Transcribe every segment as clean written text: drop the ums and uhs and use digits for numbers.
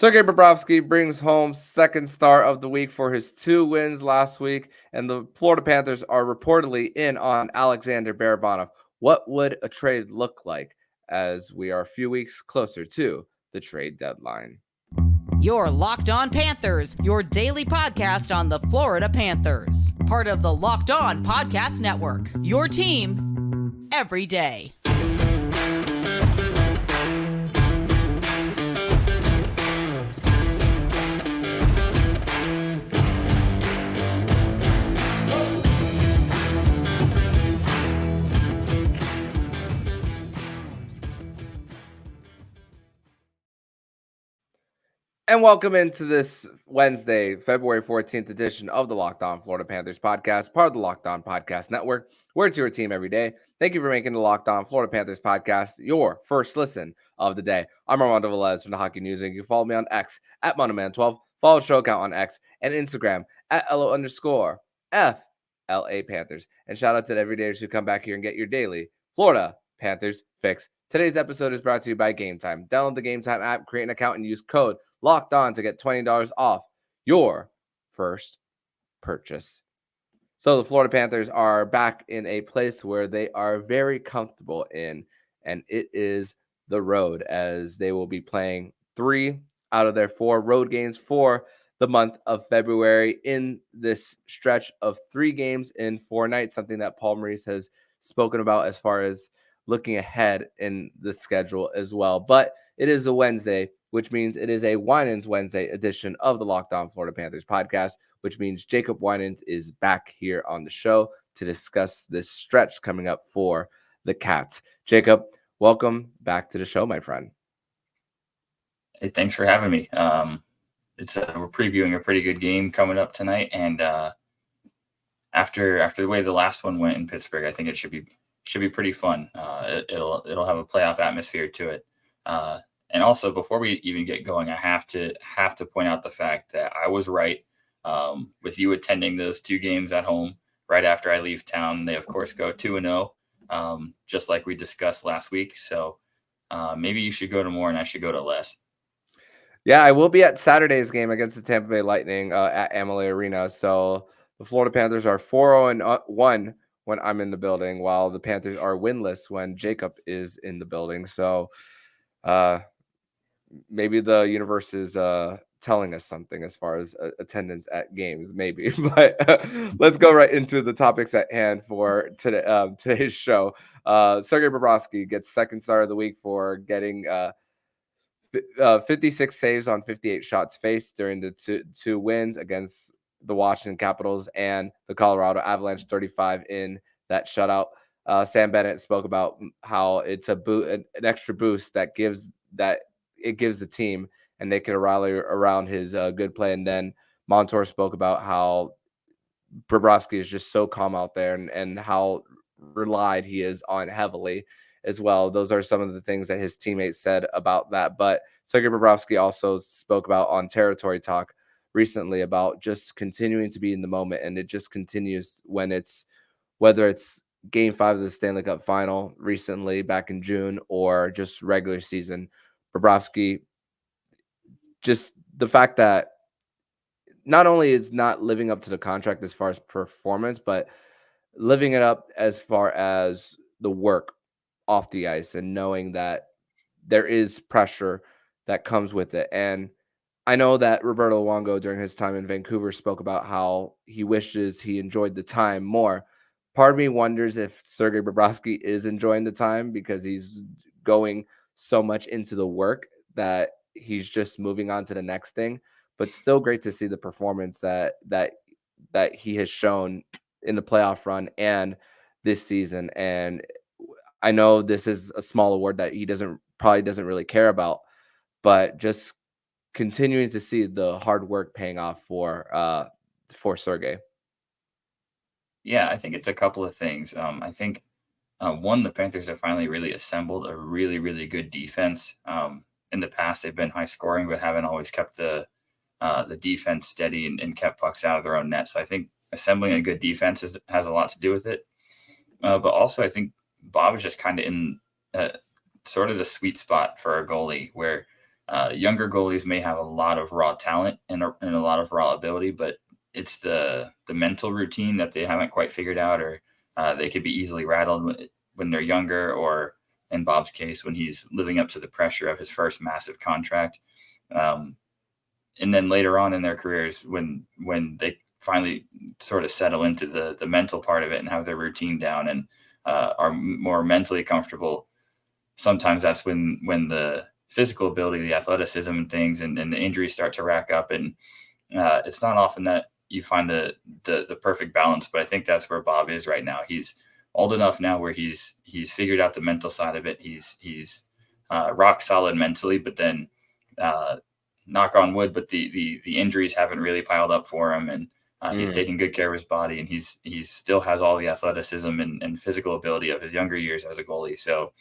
Sergei Bobrovsky brings home second star of the week for his 2 wins last week, and the Florida Panthers are reportedly in on Alexander Barabanov. What would a trade look like as we are a few weeks closer to the trade deadline? You're Locked On Panthers, your daily podcast on the Florida Panthers. Part of the Locked On Podcast Network, your team every day. And welcome into this Wednesday, February 14th edition of the Locked On Florida Panthers podcast, part of the Locked On Podcast Network. Where it's your team every day. Thank you for making the Locked On Florida Panthers podcast your first listen of the day. I'm Armando Velez from the Hockey News, and you can follow me on X at Monoman12. Follow the show account on X and Instagram at LO_FLA Panthers. And shout out to the everydayers who come back here and get your daily Florida Panthers fix. Today's episode is brought to you by Game Time. Download the Game Time app, create an account, and use code Locked On to get $20 off your first purchase. So the Florida Panthers are back in a place where they are very comfortable in, and it is the road, as they will be playing 3 out of their 4 road games for the month of February in this stretch of 3 games in 4 nights, something that Paul Maurice has spoken about as far as looking ahead in the schedule as well. But it is a Wednesday, which means it is a Winans Wednesday edition of the Locked On Florida Panthers podcast, which means Jacob Winans is back here on the show to discuss this stretch coming up for the Cats. Jacob, welcome back to the show, my friend. Hey, thanks for having me. We're previewing a pretty good game coming up tonight, and after the way the last one went in Pittsburgh, I think it should be pretty fun. It'll have a playoff atmosphere to it. And also, before we even get going, I have to point out the fact that I was right with you attending those 2 games at home right after I leave town. They, of course, go 2-0, just like we discussed last week. So maybe you should go to more and I should go to less. Yeah, I will be at Saturday's game against the Tampa Bay Lightning at Amalie Arena. So the Florida Panthers are 4-0-1 when I'm in the building, while the Panthers are winless when Jacob is in the building. So maybe the universe is telling us something as far as attendance at games, maybe. But let's go right into the topics at hand for today's show. Sergei Bobrovsky gets second star of the week for getting 56 saves on 58 shots faced during the two wins against the Washington Capitals and the Colorado Avalanche, 35 in that shutout. Sam Bennett spoke about how it's an extra boost that it gives the team, and they can rally around his good play. And then Montour spoke about how Bobrovsky is just so calm out there and how relied he is on heavily as well. Those are some of the things that his teammates said about that. But Sergei Bobrovsky also spoke about on Territory Talk recently about just continuing to be in the moment, and it just continues whether it's Game 5 of the Stanley Cup Final recently back in June or just regular season. Bobrovsky, just the fact that not only is not living up to the contract as far as performance, but living it up as far as the work off the ice and knowing that there is pressure that comes with it. And I know that Roberto Luongo during his time in Vancouver spoke about how he wishes he enjoyed the time more. Part of me wonders if Sergei Bobrovsky is enjoying the time because he's going so much into the work that he's just moving on to the next thing. But still great to see the performance that he has shown in the playoff run and this season. And I know this is a small award that he probably doesn't really care about, but just continuing to see the hard work paying off for Sergei. Yeah, I think it's a couple of things. I think one, the Panthers have finally really assembled a really, really good defense. In the past, they've been high scoring, but haven't always kept the defense steady and kept pucks out of their own net. So I think assembling a good defense has a lot to do with it. But also, I think Bob is just kind of in sort of the sweet spot for a goalie where Younger goalies may have a lot of raw talent and a lot of raw ability, but it's the mental routine that they haven't quite figured out, or they could be easily rattled when they're younger, or in Bob's case, when he's living up to the pressure of his first massive contract. Um, and then later on in their careers, when they finally sort of settle into the mental part of it and have their routine down and are more mentally comfortable, sometimes that's when the physical ability, the athleticism and things, and the injuries start to rack up. And it's not often that you find the perfect balance, but I think that's where Bob is right now. He's old enough now where he's figured out the mental side of it. He's rock solid mentally, but then uh, knock on wood, but the injuries haven't really piled up for him, and he's taking good care of his body, and he still has all the athleticism and physical ability of his younger years as a goalie. So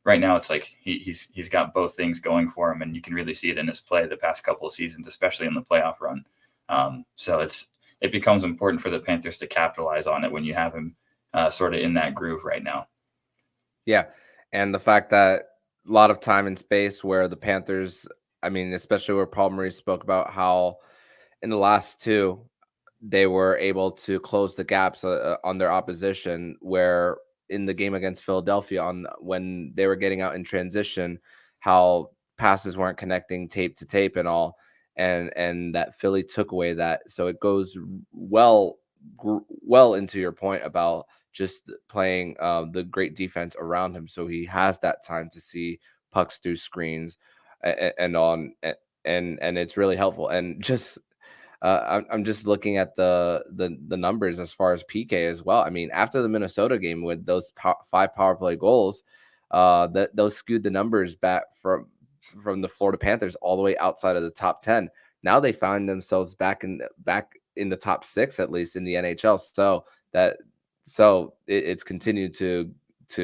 right now it's like he's got both things going for him, and you can really see it in his play the past couple of seasons, especially in the playoff run. So it becomes important for the Panthers to capitalize on it when you have him sort of in that groove right now. Yeah. And the fact that a lot of time and space where the Panthers, I mean, especially where Paul Maurice spoke about how in the last two, they were able to close the gaps on their opposition, where in the game against Philadelphia, on when they were getting out in transition, how passes weren't connecting tape to tape and all, and that Philly took away that. So it goes well into your point about just playing the great defense around him, so he has that time to see pucks through screens and on and it's really helpful. And just I'm just looking at the numbers as far as PK as well. I mean, after the Minnesota game with those 5 power play goals, that those skewed the numbers back from the Florida Panthers all the way outside of the top 10. Now they find themselves back in the top 6, at least in the NHL. It's continued to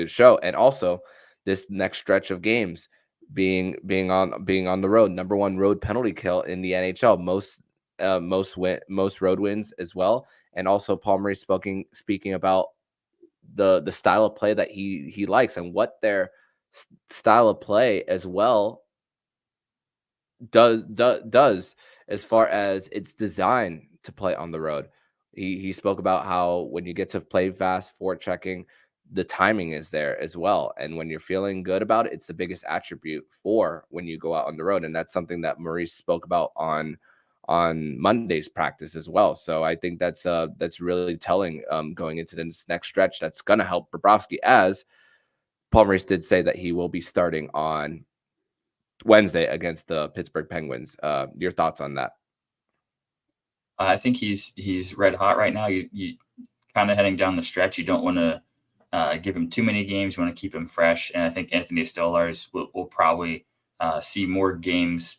show. And also this next stretch of games being on the road, number 1 road penalty kill in the NHL, most road wins as well. And also Paul Maurice speaking about the style of play that he likes, and what their style of play as well does as far as its design to play on the road. He spoke about how when you get to play fast, forechecking, the timing is there as well. And when you're feeling good about it, it's the biggest attribute for when you go out on the road. And that's something that Maurice spoke about on Monday's practice as well. So I think that's really telling going into this next stretch. That's going to help Bobrovsky, as Paul Maurice did say that he will be starting on Wednesday against the Pittsburgh Penguins. Your thoughts on that? I think he's red hot right now. You kind of heading down the stretch. You don't want to give him too many games. You want to keep him fresh. And I think Anthony Stolarz will probably see more games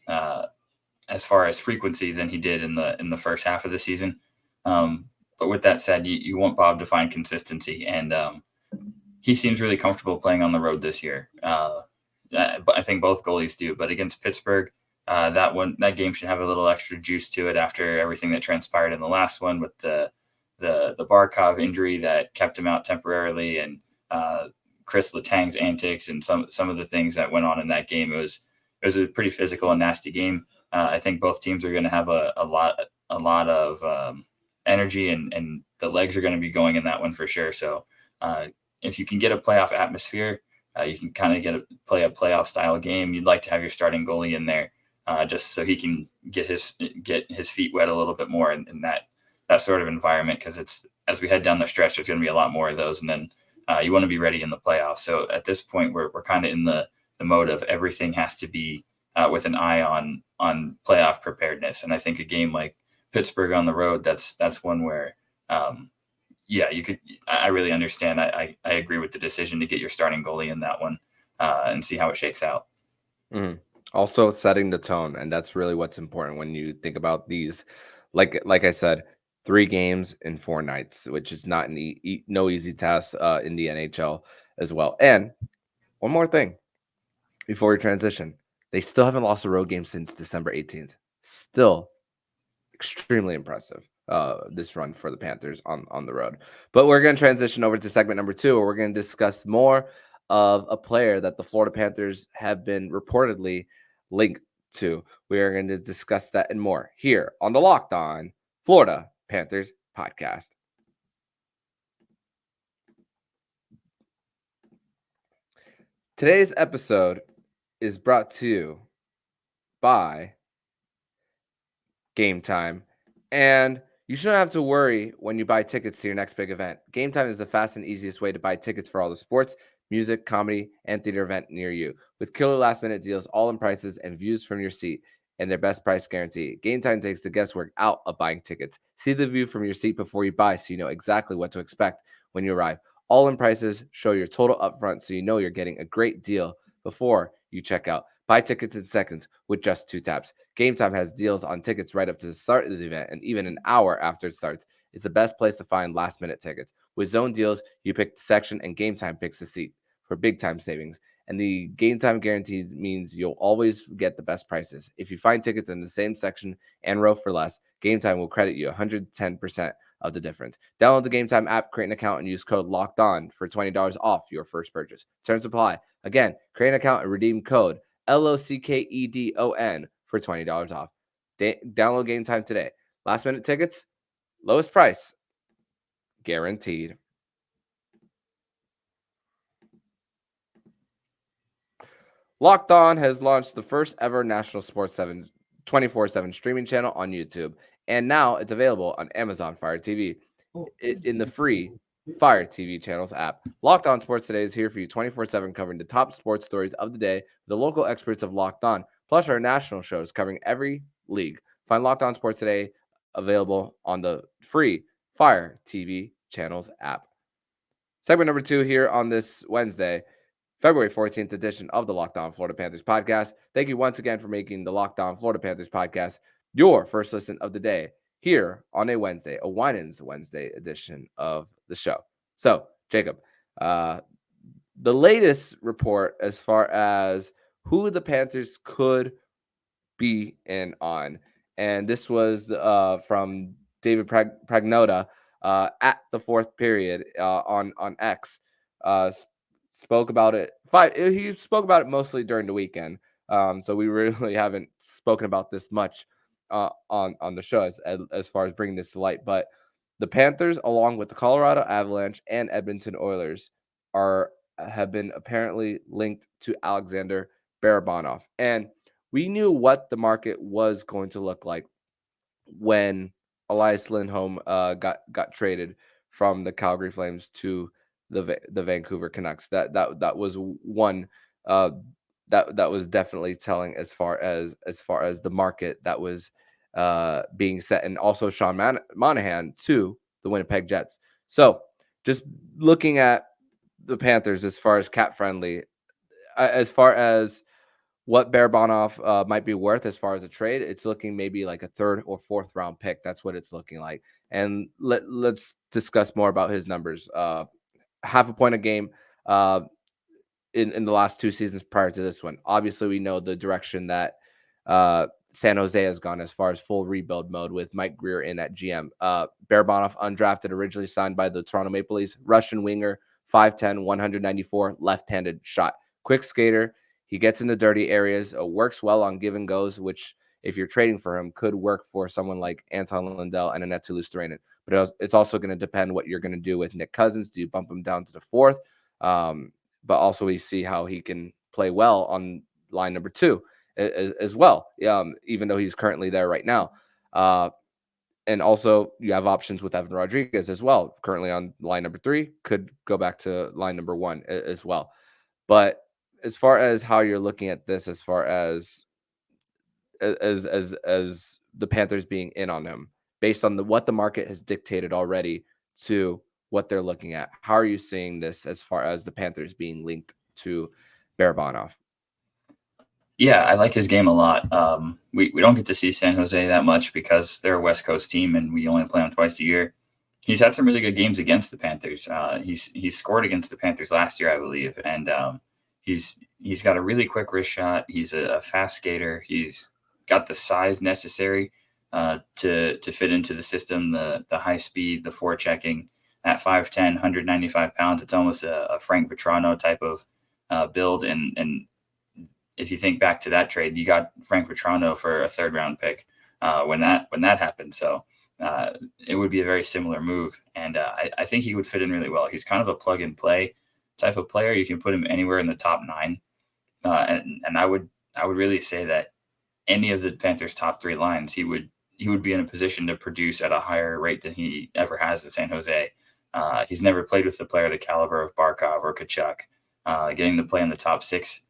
as far as frequency than he did in the first half of the season. But with that said, you want Bob to find consistency, and he seems really comfortable playing on the road this year. But I think both goalies do. But against Pittsburgh, that game should have a little extra juice to it after everything that transpired in the last one with the Barkov injury that kept him out temporarily, and Chris Letang's antics and some of the things that went on in that game. It was a pretty physical and nasty game. I think both teams are going to have a lot of energy, and the legs are going to be going in that one for sure. So if you can get a playoff atmosphere, you can kind of play a playoff style game. You'd like to have your starting goalie in there just so he can get his feet wet a little bit more in that sort of environment, because it's, as we head down the stretch, there's going to be a lot more of those, and then you want to be ready in the playoffs. So at this point, we're kind of in the mode of everything has to be with an eye on playoff preparedness. And I think a game like Pittsburgh on the road, that's one where you could. I really understand. I agree with the decision to get your starting goalie in that one and see how it shakes out. Mm-hmm. Also setting the tone, and that's really what's important when you think about these. Like I said, 3 games in 4 nights, which is not no easy task in the NHL as well. And one more thing before we transition, they still haven't lost a road game since December 18th. Still extremely impressive, this run for the Panthers on the road. But we're going to transition over to segment number 2, where we're going to discuss more of a player that the Florida Panthers have been reportedly linked to. We are going to discuss that and more here on the Locked On Florida Panthers podcast. Today's episode is brought to you by Game Time. And you shouldn't have to worry when you buy tickets to your next big event. Game Time is the fast and easiest way to buy tickets for all the sports, music, comedy, and theater event near you. With killer last-minute deals, all in prices, and views from your seat, and their best price guarantee. Game Time takes the guesswork out of buying tickets. See the view from your seat before you buy so you know exactly what to expect when you arrive. All in prices show your total upfront so you know you're getting a great deal before you check out. Buy tickets in seconds with just 2 taps. Game Time has deals on tickets right up to the start of the event and even an hour after it starts. It's the best place to find last-minute tickets. With zone deals, you pick the section and Game Time picks the seat for big-time savings. And the Game Time guarantee means you'll always get the best prices. If you find tickets in the same section and row for less, Game Time will credit you 110% of the difference. Download the Game Time app, create an account, and use code LOCKEDON for $20 off your first purchase. Terms apply. Again, create an account and redeem code LOCKEDON for $20 off. Download Game Time today. Last minute tickets, lowest price, guaranteed. Locked On has launched the first ever national sports 24/7 streaming channel on YouTube, and now it's available on Amazon Fire TV in the free Fire TV channels app. Locked On Sports Today is here for you 24/7, covering the top sports stories of the day, the local experts of Locked On, plus our national shows covering every league. Find Locked On Sports Today available on the free Fire TV channels app. Segment number 2 here on this Wednesday, February 14th edition of the Locked On Florida Panthers podcast. Thank you once again for making the Locked On Florida Panthers podcast your first listen of the day here on a Wednesday, a Winans Wednesday edition of the show. So, Jacob, the latest report as far as who the Panthers could be in on, and this was from David Pragnota at the fourth period on X. Spoke about it. He spoke about it mostly during the weekend, so we really haven't spoken about this much on the show as far as bringing this to light. But the Panthers, along with the Colorado Avalanche and Edmonton Oilers, have been apparently linked to Alexander Barabanov, and we knew what the market was going to look like when Elias Lindholm got traded from the Calgary Flames to the Vancouver Canucks. That was one that was definitely telling as far as the market that was being set, and also Sean Monahan to the Winnipeg Jets. So just looking at the Panthers as far as cap friendly, as far as what Barabanov might be worth as far as a trade, it's looking maybe like a third or fourth round pick. That's what it's looking like. And let's discuss more about his numbers. Half a point a game in the last 2 seasons prior to this one. Obviously, we know the direction that San Jose has gone as far as full rebuild mode with Mike Greer in at GM. Barabanov, undrafted, originally signed by the Toronto Maple Leafs, Russian winger, 5'10", 194, left-handed shot. Quick skater. He gets in the dirty areas, works well on give and goes, which if you're trading for him could work for someone like Anton Lundell and Annette Toulouse-Tourainen. But it's also going to depend what you're going to do with Nick Cousins. Do you bump him down to the fourth? But also we see how he can play well on line number 2 as well, even though he's currently there right now. And also you have options with Evan Rodriguez as well, currently on line number 3, could go back to line number 1 as well. But as far as how you're looking at this, as far as the Panthers being in on him, based on what the market has dictated already to what they're looking at, how are you seeing this as far as the Panthers being linked to Barabanov? Yeah, I like his game a lot. We don't get to see San Jose that much because they're a West Coast team and we only play them twice a year. He's had some really good games against the Panthers. He's scored against the Panthers last year, I believe, and he's got a really quick wrist shot. He's a fast skater. He's got the size necessary to fit into the system, the high speed, the forechecking. At 5'10", 195 pounds, it's almost a Frank Vetrano type of build, and if you think back to that trade, you got Frank Vetrano for a 3rd-round pick when that happened. So it would be a very similar move, and I think he would fit in really well. He's kind of a plug and play type of player. You can put him anywhere in the top 9, and I would really say that any of the Panthers' top 3 lines, he would be in a position to produce at a higher rate than he ever has at San Jose. He's never played with a player the caliber of Barkov or Tkachuk. Getting to play in the top 6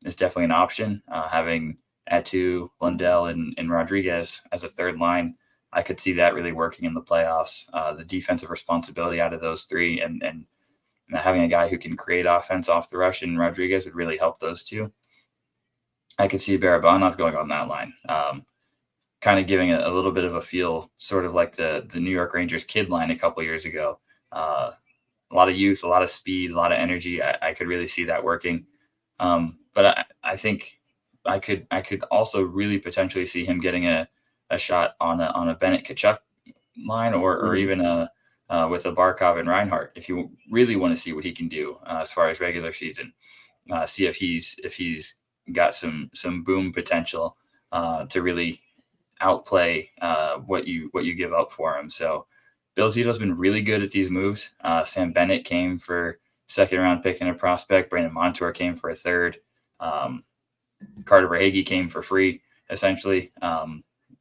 is definitely an option. Having Atu, Lundell, and Rodriguez as a 3rd line, I could see that really working in the playoffs. The defensive responsibility out of those 3 and having a guy who can create offense off the rush and Rodriguez would really help those 2. I could see Barabanov going on that line, kind of giving a little bit of a feel, sort of like the New York Rangers kid line a couple years ago. A lot of youth, a lot of speed, a lot of energy. I could really see that working. But I think I could also really potentially see him getting a shot on a Bennett Tkachuk line or even with a Barkov and Reinhart, if you really want to see what he can do as far as regular season. See if he's got some boom potential to really outplay what you give up for him. So Bill Zito's been really good at these moves. Sam Bennett came for 2nd-round pick and a prospect. Brandon Montour came for a 3rd. Carter Verhaeghe came for free, essentially.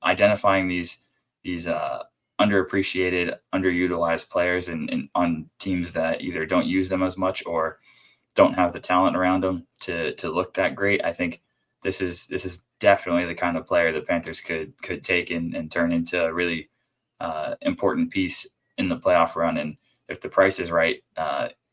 Identifying these underappreciated, underutilized players and on teams that either don't use them as much or don't have the talent around them to look that great. I think this is definitely the kind of player the Panthers could take and turn into a really important piece in the playoff run. And if the price is right,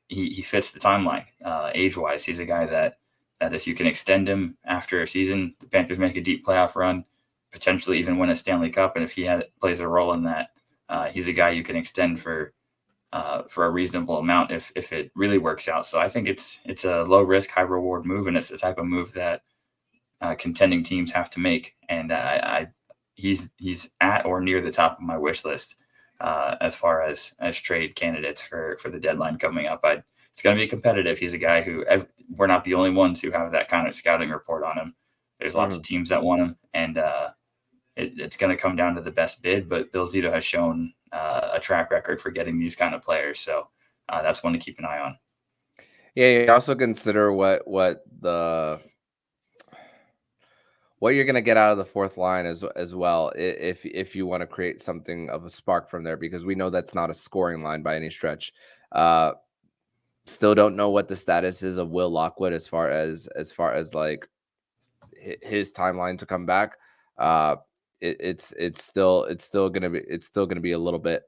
he fits the timeline age-wise. He's a guy that if you can extend him after a season, the Panthers make a deep playoff run, potentially even win a Stanley Cup. And if he plays a role in that, he's a guy you can extend for a reasonable amount if it really works out. So I think it's a low risk, high reward move, and it's the type of move that contending teams have to make. And he's at or near the top of my wish list as far as trade candidates for the deadline coming up. It's going to be competitive. He's a guy who we're not the only ones who have that kind of scouting report on him. There's lots of teams that want him, and it's going to come down to the best bid. But Bill Zito has shown a track record for getting these kind of players, so that's one to keep an eye on. Yeah, you also consider what you're going to get out of the 4th line as well, if you want to create something of a spark from there, because we know that's not a scoring line by any stretch. Still don't know what the status is of Will Lockwood as far as like his timeline to come back. It's still gonna be a little bit.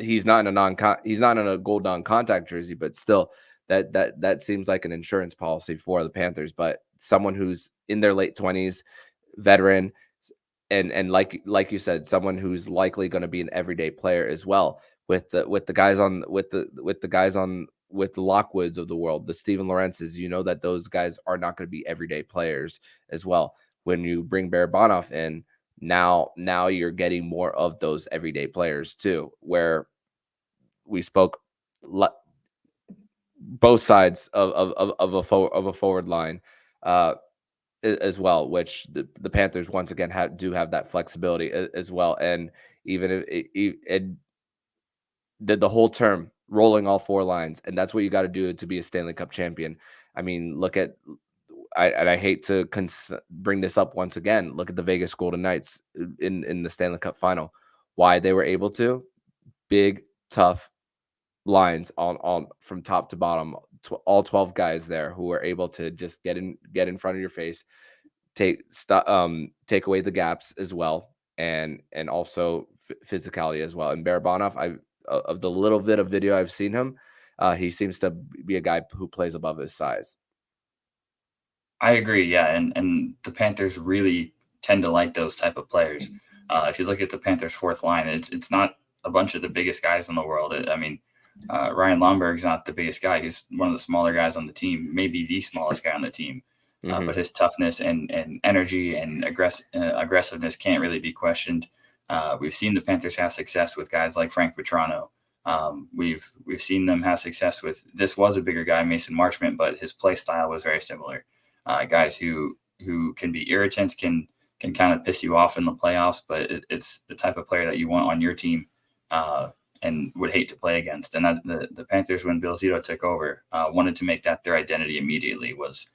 He's not in a gold non-contact jersey, but still that seems like an insurance policy for the Panthers. But someone who's in their late 20s, veteran, and like you said, someone who's likely going to be an everyday player as well. With the Lockwoods of the world, the Steven Lorentzes, you know that those guys are not going to be everyday players as well. When you bring Barabanov in, now you're getting more of those everyday players too, where we spoke both sides of a forward line as well, which the Panthers once again do have that flexibility as well. And even if the whole term rolling all 4 lines, and that's what you got to do to be a Stanley Cup champion. I mean, look at I hate to bring this up once again. Look at the Vegas Golden Knights in the Stanley Cup final. Why they were able to big, tough lines on from top to bottom. All 12 guys there who were able to just get in front of your face, take away the gaps as well, and also physicality as well. And Barabanov, of the little bit of video I've seen him, he seems to be a guy who plays above his size. I agree. Yeah. And the Panthers really tend to like those type of players. If you look at the Panthers 4th line, it's not a bunch of the biggest guys in the world. Ryan Lomberg's not the biggest guy. He's one of the smaller guys on the team, maybe the smallest guy on the team. But his toughness and energy and aggressiveness can't really be questioned. We've seen the Panthers have success with guys like Frank Vetrano. We've seen them have success with, this was a bigger guy, Mason Marchment, but his play style was very similar. guys who can be irritants, can kind of piss you off in the playoffs, but it's the type of player that you want on your team and would hate to play against. And that, the Panthers, when Bill Zito took over, wanted to make that their identity immediately, was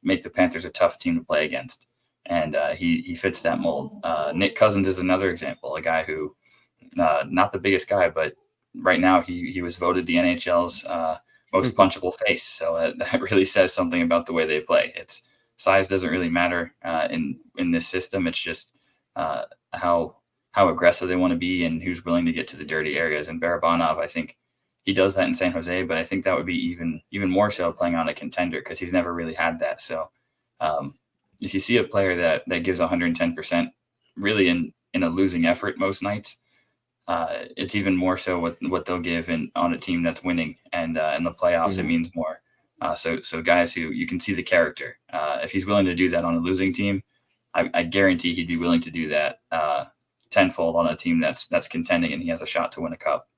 make the Panthers a tough team to play against. And he fits that mold. Nick Cousins is another example, a guy who, not the biggest guy, but right now he was voted the NHL's most punchable face. So that really says something about the way they play. It's size doesn't really matter in this system. It's just how aggressive they want to be and who's willing to get to the dirty areas. And Barabanov, I think he does that in San Jose, but I think that would be even more so playing on a contender, because he's never really had that. So if you see a player that gives 110%, really in a losing effort most nights, it's even more so what they'll give on a team that's winning, and in the playoffs it means more. So guys who you can see the character. If he's willing to do that on a losing team, I guarantee he'd be willing to do that tenfold on a team that's contending and he has a shot to win a cup.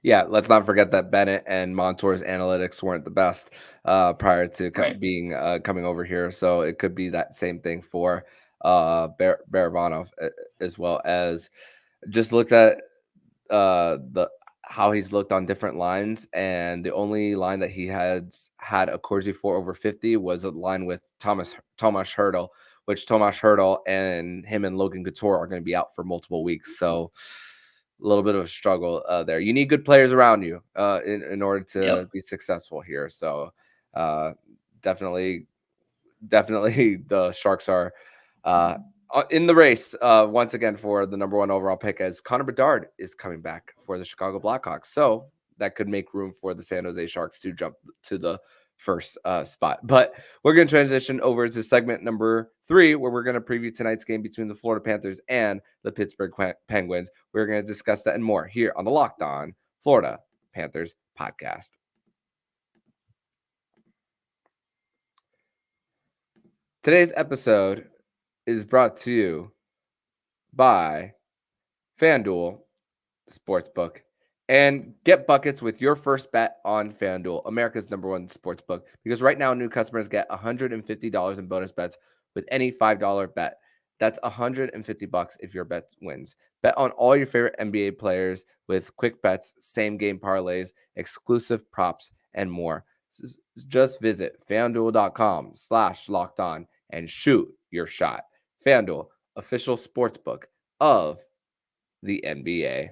Yeah, let's not forget that Bennett and Montour's analytics weren't the best prior to being coming over here. So it could be that same thing for Barabanov, as well as just looked at how he's looked on different lines, and the only line that he had a Corsi for over 50 was a line with Tomas Hertl, which Tomas Hertl and him and Logan Couture are going to be out for multiple weeks. So a little bit of a struggle there. You need good players around you in order to be successful here. So definitely the Sharks are in the race once again for the number 1 overall pick, as Connor Bedard is coming back for the Chicago Blackhawks. So that could make room for the San Jose Sharks to jump to the first spot. But we're going to transition over to segment number 3, where we're going to preview tonight's game between the Florida Panthers and the Pittsburgh Penguins. We're going to discuss that and more here on the Locked On Florida Panthers podcast. Today's episode is brought to you by FanDuel Sportsbook. And get buckets with your first bet on FanDuel, America's #1 sportsbook, because right now new customers get $150 in bonus bets with any $5 bet. That's $150 if your bet wins. Bet on all your favorite NBA players with quick bets, same game parlays, exclusive props, and more. Just visit FanDuel.com/lockedon and shoot your shot. FanDuel, official sportsbook of the NBA.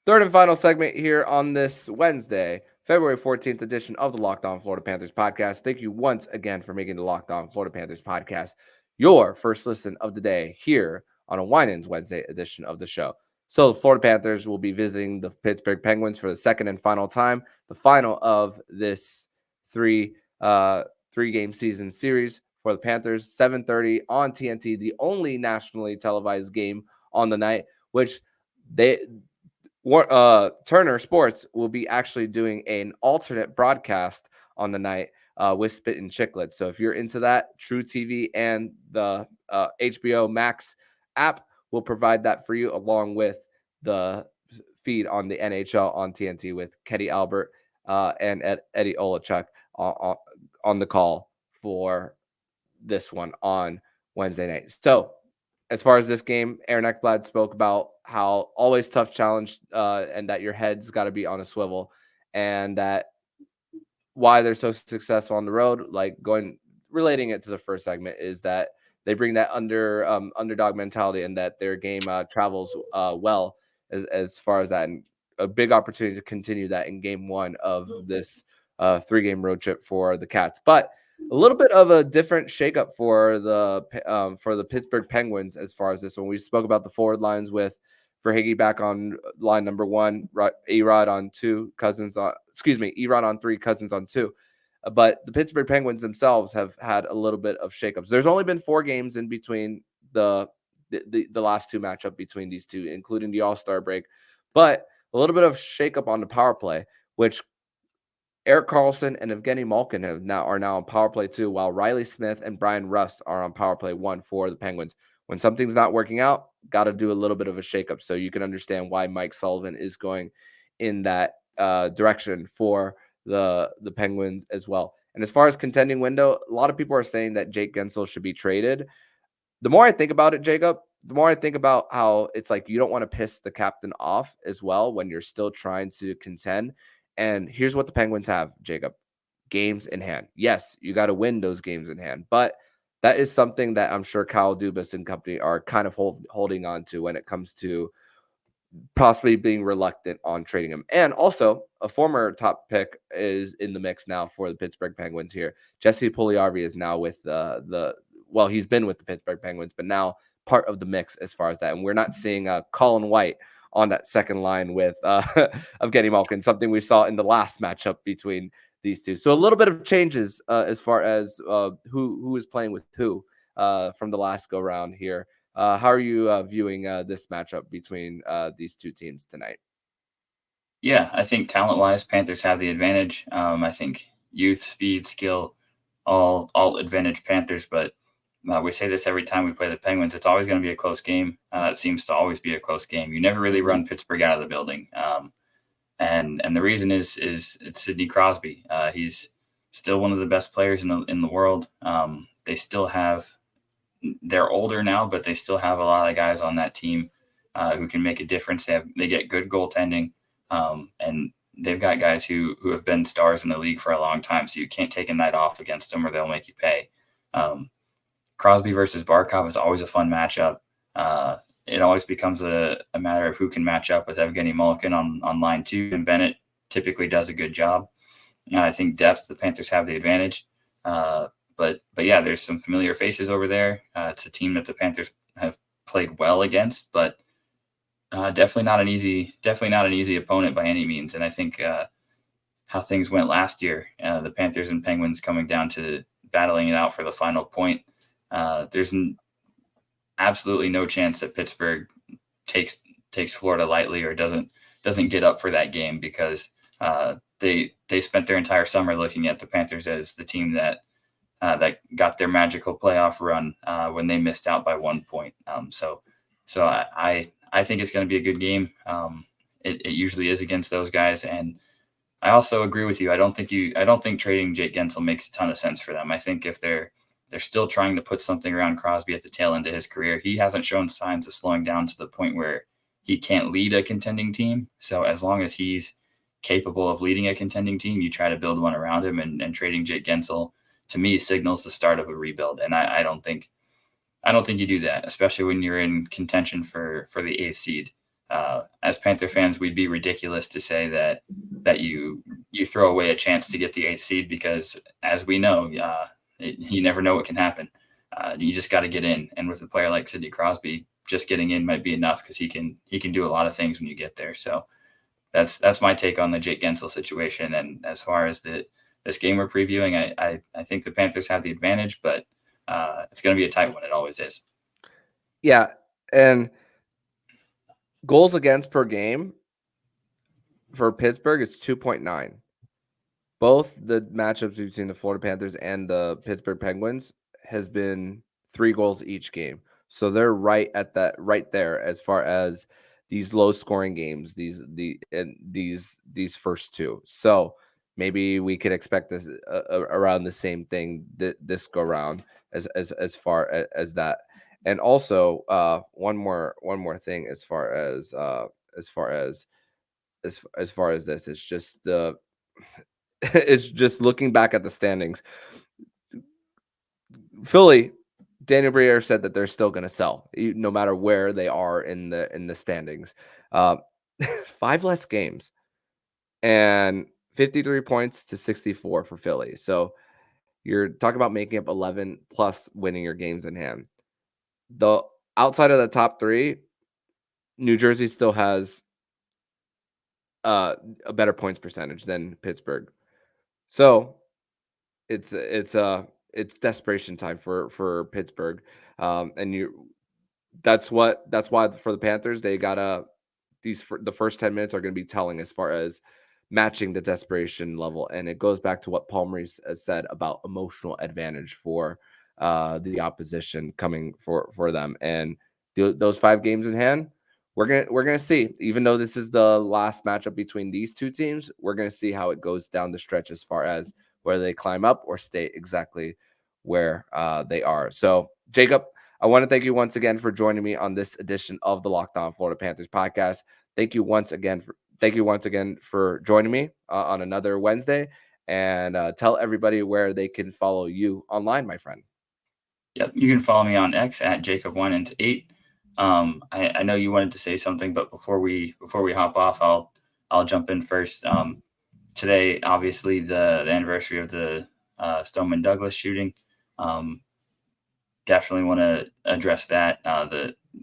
Third and final segment here on this Wednesday, February 14th edition of the Locked On Florida Panthers podcast. Thank you once again for making the Locked On Florida Panthers podcast your first listen of the day here on a Winans Wednesday edition of the show. So the Florida Panthers will be visiting the Pittsburgh Penguins for the second and final time, the final of this three-game season series for the Panthers. 7:30 on TNT, the only nationally televised game on the night, which Turner Sports will be actually doing an alternate broadcast on the night with Spit and Chicklets. So if you're into that, True TV and the HBO Max app will provide that for you, along with the feed on the NHL on TNT with Ketty Albert and Eddie Olachuk on the call for this one on Wednesday night. So as far as this game, Aaron Ekblad spoke about how always tough challenge and that your head's got to be on a swivel, and that why they're so successful on the road, relating it to the first segment, is that they bring that underdog mentality, and that their game travels well as far as that, and a big opportunity to continue that in game 1 of this 3-game road trip for the Cats. But a little bit of a different shakeup for the Pittsburgh Penguins as far as this one. We spoke about the forward lines with Verhaeghe back on line number 1, Erod on 2, Erod on 3, Cousins on 2. But the Pittsburgh Penguins themselves have had a little bit of shakeups. There's only been 4 games in between the last 2 matchup between these two, including the All-Star break. But a little bit of shakeup on the power play, which Erik Karlsson and Evgeny Malkin are now on power play 2, while Riley Smith and Brian Rust are on power play 1 for the Penguins. When something's not working out, got to do a little bit of a shakeup. So you can understand why Mike Sullivan is going in that direction for the Penguins as well. And as far as contending window, a lot of people are saying that Jake Gensel should be traded. The more I think about it, Jacob, the more I think about how it's like you don't want to piss the captain off as well when you're still trying to contend. And here's what the Penguins have, Jacob: games in hand. Yes, you got to win those games in hand, but that is something that I'm sure Kyle Dubas and company are kind of holding on to when it comes to possibly being reluctant on trading him. And also, a former top pick is in the mix now for the Pittsburgh Penguins here. Jesse Puljujarvi is now with well, he's been with the Pittsburgh Penguins, but now part of the mix as far as that. And we're not seeing Colin White on that second line with Evgeny Malkin, something we saw in the last matchup between these two. So a little bit of changes as far as who is playing with who from the last go round here. How are you viewing this matchup between these two teams tonight? Yeah, I think talent-wise, Panthers have the advantage. I think youth, speed, skill, all advantage Panthers. But we say this every time we play the Penguins. It's always going to be a close game. It seems to always be a close game. You never really run Pittsburgh out of the building. And the reason is it's Sidney Crosby. He's still one of the best players in the world. They still have. They're older now, but they still have a lot of guys on that team who can make a difference. They get good goaltending, and they've got guys who have been stars in the league for a long time. So you can't take a night off against them, or they'll make you pay. Crosby versus Barkov is always a fun matchup. It always becomes a matter of who can match up with Evgeny Malkin on line 2, and Bennett typically does a good job. I think depth, the Panthers have the advantage. But yeah, there's some familiar faces over there. It's a team that the Panthers have played well against, but definitely not an easy opponent by any means. And I think how things went last year, the Panthers and Penguins coming down to battling it out for the final point. There's absolutely no chance that Pittsburgh takes Florida lightly or doesn't get up for that game, because they spent their entire summer looking at the Panthers as the team that got their magical playoff run when they missed out by 1 point. So I think it's going to be a good game. It usually is against those guys, and I also agree with you. I don't think trading Jake Gensel makes a ton of sense for them. I think if they're still trying to put something around Crosby at the tail end of his career, he hasn't shown signs of slowing down to the point where he can't lead a contending team. So as long as he's capable of leading a contending team, you try to build one around him, and trading Jake Gensel, to me, signals the start of a rebuild. And I don't think you do that, especially when you're in contention for the 8th seed. As Panther fans, we'd be ridiculous to say that you throw away a chance to get the 8th seed, because as we know, you never know what can happen. You just got to get in. And with a player like Sidney Crosby, just getting in might be enough, because he can do a lot of things when you get there. So that's my take on the Jake Gensel situation. And as far as this game we're previewing, I think the Panthers have the advantage, but it's going to be a tight one. It always is. Yeah, and goals against per game for Pittsburgh is 2.9. Both the matchups between the Florida Panthers and the Pittsburgh Penguins has been 3 goals each game. So they're right there as far as these low scoring games, these first two. So maybe we could expect this around the same thing this go round as far as that. And also one more thing as far as this, it's just it's just looking back at the standings. Philly, Daniel Briere said that they're still going to sell no matter where they are in the standings. 5 less games and 53 points to 64 for Philly. So you're talking about making up 11 plus winning your games in hand. The outside of the top 3, New Jersey still has a better points percentage than Pittsburgh. So it's desperation time for Pittsburgh, and that's why for the Panthers they gotta the first 10 minutes are going to be telling as far as matching the desperation level, and it goes back to what Paul Maurice has said about emotional advantage for the opposition coming for them, and those 5 games in hand we're gonna see. Even though this is the last matchup between these two teams, we're gonna see how it goes down the stretch as far as whether they climb up or stay exactly where they are. So, Jacob, I want to thank you once again for joining me on this edition of the Locked On Florida Panthers podcast. Thank you once again for joining me on another Wednesday, and tell everybody where they can follow you online, my friend. Yep, you can follow me on X at Jacob Winans 8. I know you wanted to say something, but before we hop off, I'll jump in first. Today, obviously, the anniversary of the Stoneman Douglas shooting. Definitely want to address that.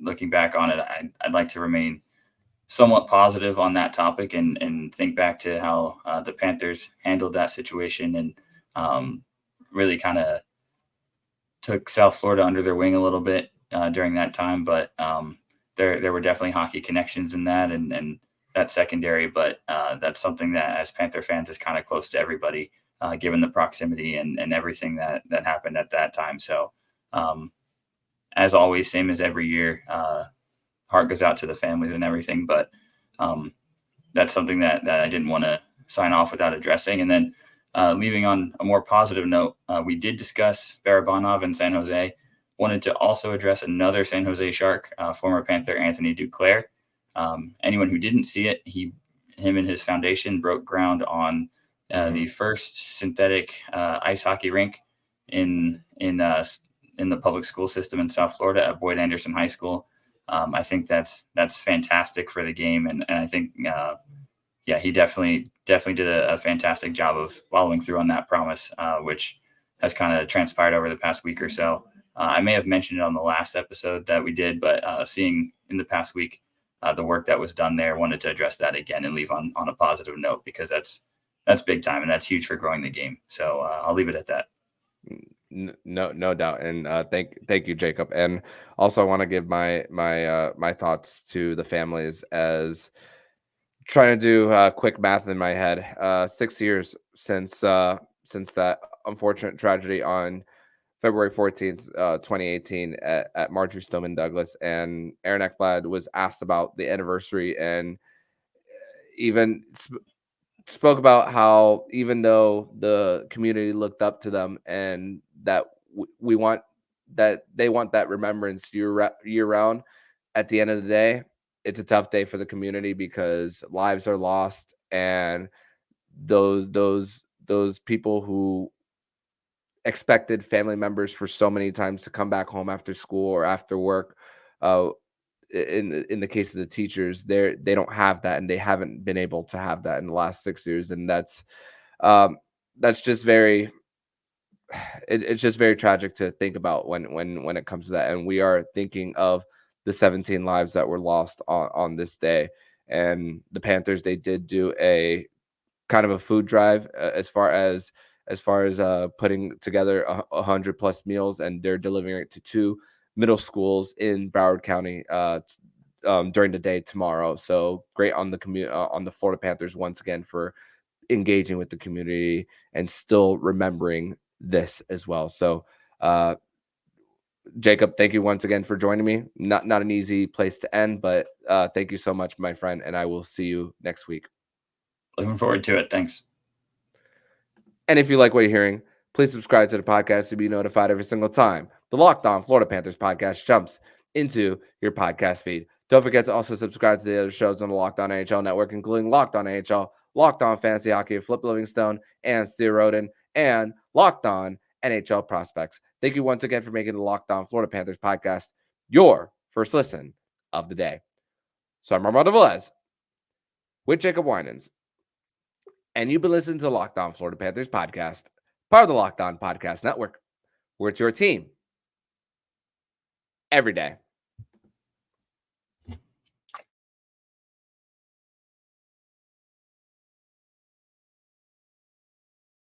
Looking back on it, I'd like to remain somewhat positive on that topic and think back to how the Panthers handled that situation and really kind of took South Florida under their wing a little bit during that time. But there were definitely hockey connections in that and that secondary. But that's something that as Panther fans is kind of close to everybody, given the proximity and everything that happened at that time. So as always, same as every year, heart goes out to the families and everything. But that's something that I didn't want to sign off without addressing. And then leaving on a more positive note, we did discuss Barabanov in San Jose. Wanted to also address another San Jose Shark, former Panther Anthony Duclair. Anyone who didn't see it, him and his foundation broke ground on the first synthetic ice hockey rink in the public school system in South Florida at Boyd Anderson High School. I think that's fantastic for the game, and I think he definitely did a fantastic job of following through on that promise, which has kind of transpired over the past week or so. I may have mentioned it on the last episode that we did, but seeing in the past week the work that was done there, wanted to address that again and leave on a positive note because that's big time and that's huge for growing the game. So I'll leave it at that. No doubt, and thank you, Jacob. And also, I want to give my thoughts to the families as trying to do quick math in my head. 6 years since that unfortunate tragedy on February 14th, 2018 at Marjorie Stoneman Douglas, and Aaron Ekblad was asked about the anniversary and even spoke about how even though the community looked up to them and that we want that they want that remembrance year round, at the end of the day, it's a tough day for the community because lives are lost and those people who expected family members for so many times to come back home after school or after work, in the case of the teachers, they don't have that, and they haven't been able to have that in the last 6 years, and that's just very it's just very tragic to think about when it comes to that. And we are thinking of the 17 lives that were lost on this day. And the Panthers, they did do a kind of a food drive as far as putting together 100+ meals, and they're delivering it to 2 middle schools in Broward County during the day tomorrow. So great on the Florida Panthers once again for engaging with the community and still remembering this as well. So Jacob, thank you once again for joining me. Not an easy place to end, but thank you so much, my friend, and I will see you next week. Looking forward to it. Thanks. And if you like what you're hearing, please subscribe to the podcast to be notified every single time the Locked On Florida Panthers podcast jumps into your podcast feed. Don't forget to also subscribe to the other shows on the Locked On NHL network, including Locked On NHL, Locked On Fantasy Hockey with Flip Livingstone and Steve Roden, and Locked On NHL Prospects. Thank you once again for making the Locked On Florida Panthers podcast your first listen of the day. So I'm Armando Velez with Jacob Winans, and you've been listening to the Locked On Florida Panthers podcast, part of the Locked On Podcast Network, where it's your team every day.